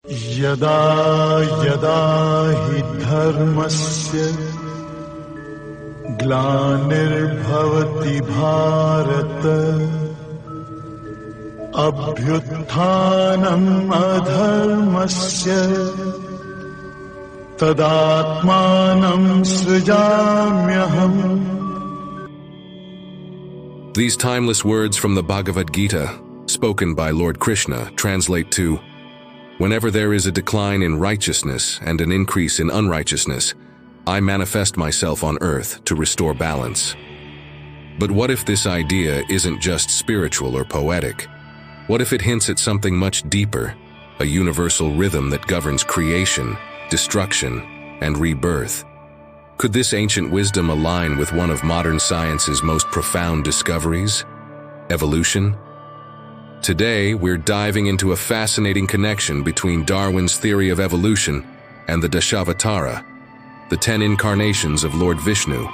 यदा यदा हि धर्मस्य ग्लानिर्भवति Bharat अभ्युत्थानम् अधर्मस्य तदात्मानं सृजाम्यहम्. These timeless words from the Bhagavad Gita, spoken by Lord Krishna, translate to, whenever there is a decline in righteousness and an increase in unrighteousness, I manifest myself on earth to restore balance. But what if this idea isn't just spiritual or poetic? What if it hints at something much deeper, a universal rhythm that governs creation, destruction, and rebirth? Could this ancient wisdom align with one of modern science's most profound discoveries? Evolution? Today, we're diving into a fascinating connection between Darwin's theory of evolution and the Dashavatara, the 10 incarnations of Lord Vishnu.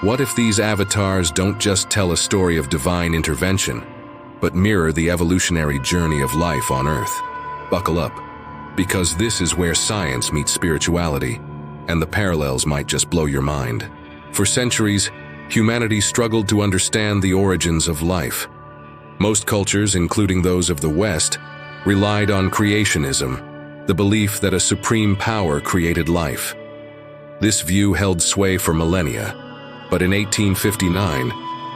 What if these avatars don't just tell a story of divine intervention, but mirror the evolutionary journey of life on Earth? Buckle up, because this is where science meets spirituality, and the parallels might just blow your mind. For centuries, humanity struggled to understand the origins of life. Most cultures, including those of the West, relied on creationism, the belief that a supreme power created life. This view held sway for millennia, but in 1859,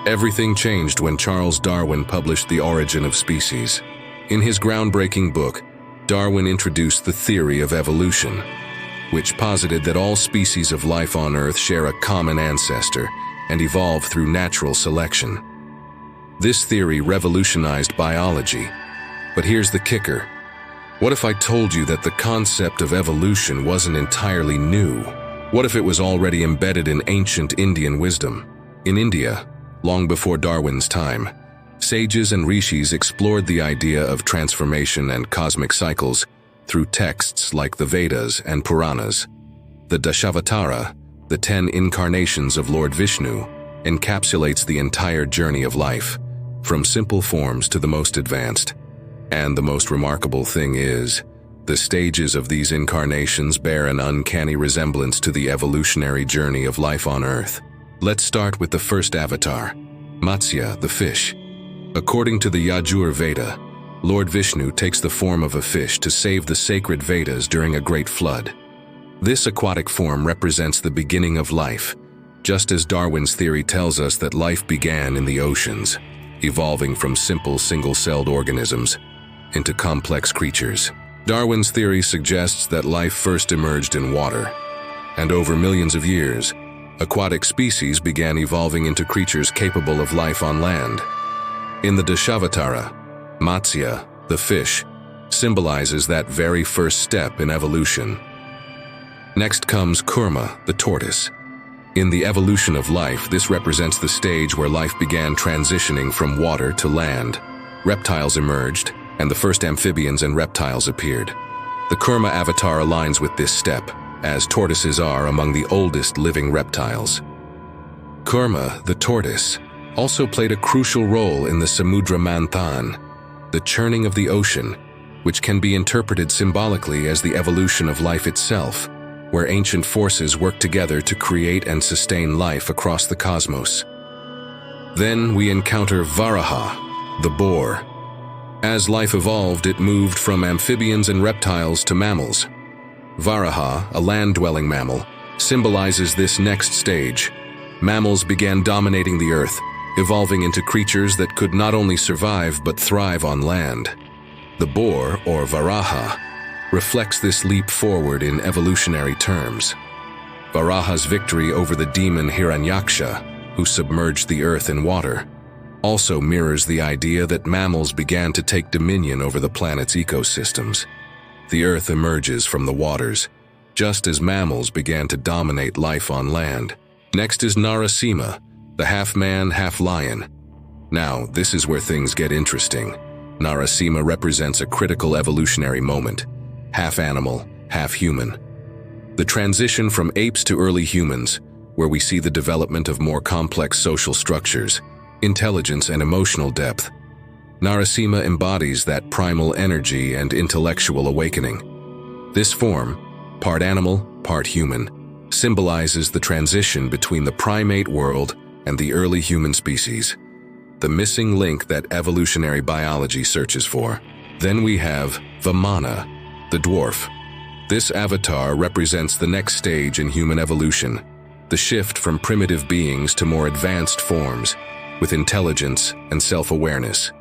everything changed when Charles Darwin published The Origin of Species. In his groundbreaking book, Darwin introduced the theory of evolution, which posited that all species of life on Earth share a common ancestor and evolve through natural selection. This theory revolutionized biology. But here's the kicker. What if I told you that the concept of evolution wasn't entirely new? What if it was already embedded in ancient Indian wisdom? In India, long before Darwin's time, sages and rishis explored the idea of transformation and cosmic cycles through texts like the Vedas and Puranas. The Dashavatara, the 10 incarnations of Lord Vishnu, encapsulates the entire journey of life, from simple forms to the most advanced. And the most remarkable thing is, the stages of these incarnations bear an uncanny resemblance to the evolutionary journey of life on Earth. Let's start with the first avatar, Matsya, the fish. According to the Yajur Veda, Lord Vishnu takes the form of a fish to save the sacred Vedas during a great flood. This aquatic form represents the beginning of life, just as Darwin's theory tells us that life began in the oceans, evolving from simple single-celled organisms into complex creatures. Darwin's theory suggests that life first emerged in water, and over millions of years, aquatic species began evolving into creatures capable of life on land. In the Dashavatara, Matsya, the fish, symbolizes that very first step in evolution. Next comes Kurma, the tortoise. In the evolution of life, this represents the stage where life began transitioning from water to land. Reptiles emerged, and the first amphibians and reptiles appeared. The Kurma avatar aligns with this step, as tortoises are among the oldest living reptiles. Kurma, the tortoise, also played a crucial role in the Samudra Manthan, the churning of the ocean, which can be interpreted symbolically as the evolution of life itself, where ancient forces work together to create and sustain life across the cosmos. Then we encounter Varaha, the boar. As life evolved, it moved from amphibians and reptiles to mammals. Varaha, a land-dwelling mammal, symbolizes this next stage. Mammals began dominating the earth, evolving into creatures that could not only survive but thrive on land. The boar, or Varaha, reflects this leap forward in evolutionary terms. Varaha's victory over the demon Hiranyaksha, who submerged the earth in water, also mirrors the idea that mammals began to take dominion over the planet's ecosystems. The earth emerges from the waters, just as mammals began to dominate life on land. Next is Narasimha, the half-man, half-lion. Now, this is where things get interesting. Narasimha represents a critical evolutionary moment, half animal, half human. The transition from apes to early humans, where we see the development of more complex social structures, intelligence and emotional depth. Narasimha embodies that primal energy and intellectual awakening. This form, part animal, part human, symbolizes the transition between the primate world and the early human species, the missing link that evolutionary biology searches for. Then we have Vamana, the dwarf. This avatar represents the next stage in human evolution, the shift from primitive beings to more advanced forms, with intelligence and self-awareness.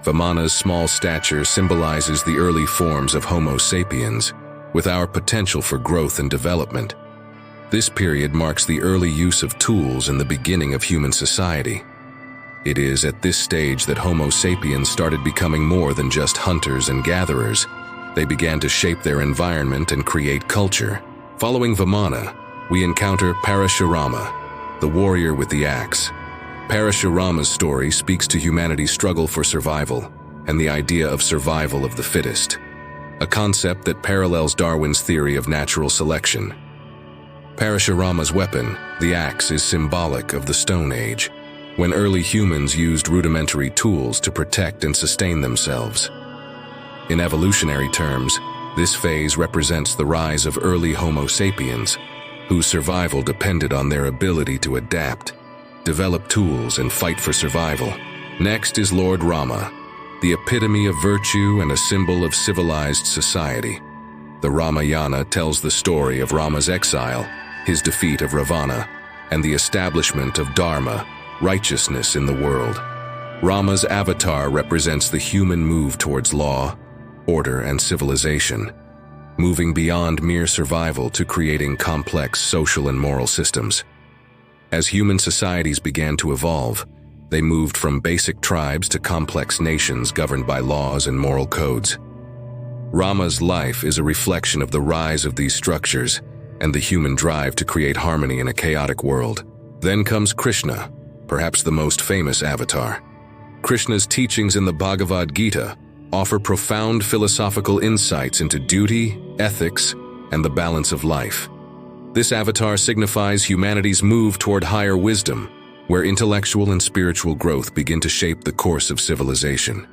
Vamana's small stature symbolizes the early forms of Homo sapiens, with our potential for growth and development. This period marks the early use of tools and the beginning of human society. It is at this stage that Homo sapiens started becoming more than just hunters and gatherers. They began to shape their environment and create culture. Following Vamana, we encounter Parashurama, the warrior with the axe. Parashurama's story speaks to humanity's struggle for survival and the idea of survival of the fittest, a concept that parallels Darwin's theory of natural selection. Parashurama's weapon, the axe, is symbolic of the Stone Age, when early humans used rudimentary tools to protect and sustain themselves. In evolutionary terms, this phase represents the rise of early Homo sapiens, whose survival depended on their ability to adapt, develop tools, and fight for survival. Next is Lord Rama, the epitome of virtue and a symbol of civilized society. The Ramayana tells the story of Rama's exile, his defeat of Ravana, and the establishment of Dharma, righteousness in the world. Rama's avatar represents the human move towards law, order, and civilization, moving beyond mere survival to creating complex social and moral systems. As human societies began to evolve, they moved from basic tribes to complex nations governed by laws and moral codes. Rama's life is a reflection of the rise of these structures and the human drive to create harmony in a chaotic world. Then comes Krishna, perhaps the most famous avatar. Krishna's teachings in the Bhagavad Gita offer profound philosophical insights into duty, ethics, and the balance of life. This avatar signifies humanity's move toward higher wisdom, where intellectual and spiritual growth begin to shape the course of civilization.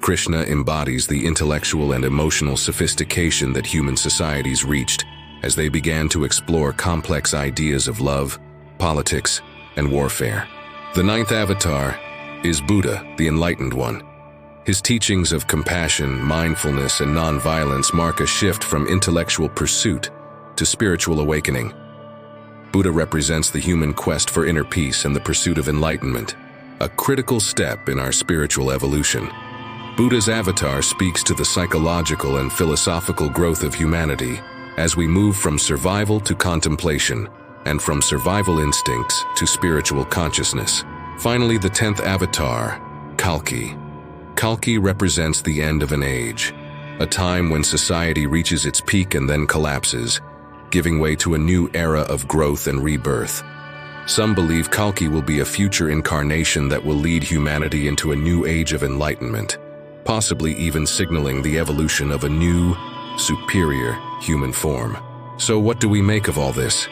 Krishna embodies the intellectual and emotional sophistication that human societies reached as they began to explore complex ideas of love, politics, and warfare. The ninth avatar is Buddha, the Enlightened One. His teachings of compassion, mindfulness, and nonviolence mark a shift from intellectual pursuit to spiritual awakening. Buddha represents the human quest for inner peace and the pursuit of enlightenment, a critical step in our spiritual evolution. Buddha's avatar speaks to the psychological and philosophical growth of humanity as we move from survival to contemplation and from survival instincts to spiritual consciousness. Finally, the 10th avatar, Kalki. Kalki represents the end of an age, a time when society reaches its peak and then collapses, giving way to a new era of growth and rebirth. Some believe Kalki will be a future incarnation that will lead humanity into a new age of enlightenment, possibly even signaling the evolution of a new, superior human form. So what do we make of all this?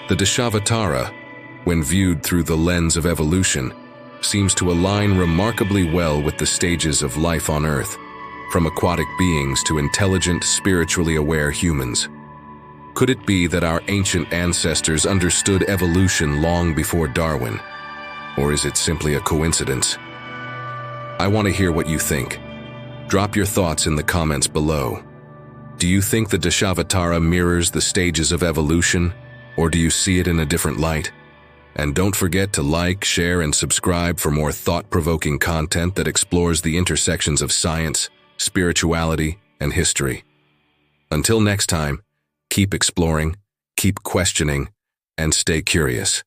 The Dashavatara, when viewed through the lens of evolution, seems to align remarkably well with the stages of life on Earth, from aquatic beings to intelligent, spiritually aware humans. Could it be that our ancient ancestors understood evolution long before Darwin? Or is it simply a coincidence? I want to hear what you think. Drop your thoughts in the comments below. Do you think the Dashavatara mirrors the stages of evolution, or do you see it in a different light? And don't forget to like, share, and subscribe for more thought-provoking content that explores the intersections of science, spirituality, and history. Until next time, keep exploring, keep questioning, and stay curious.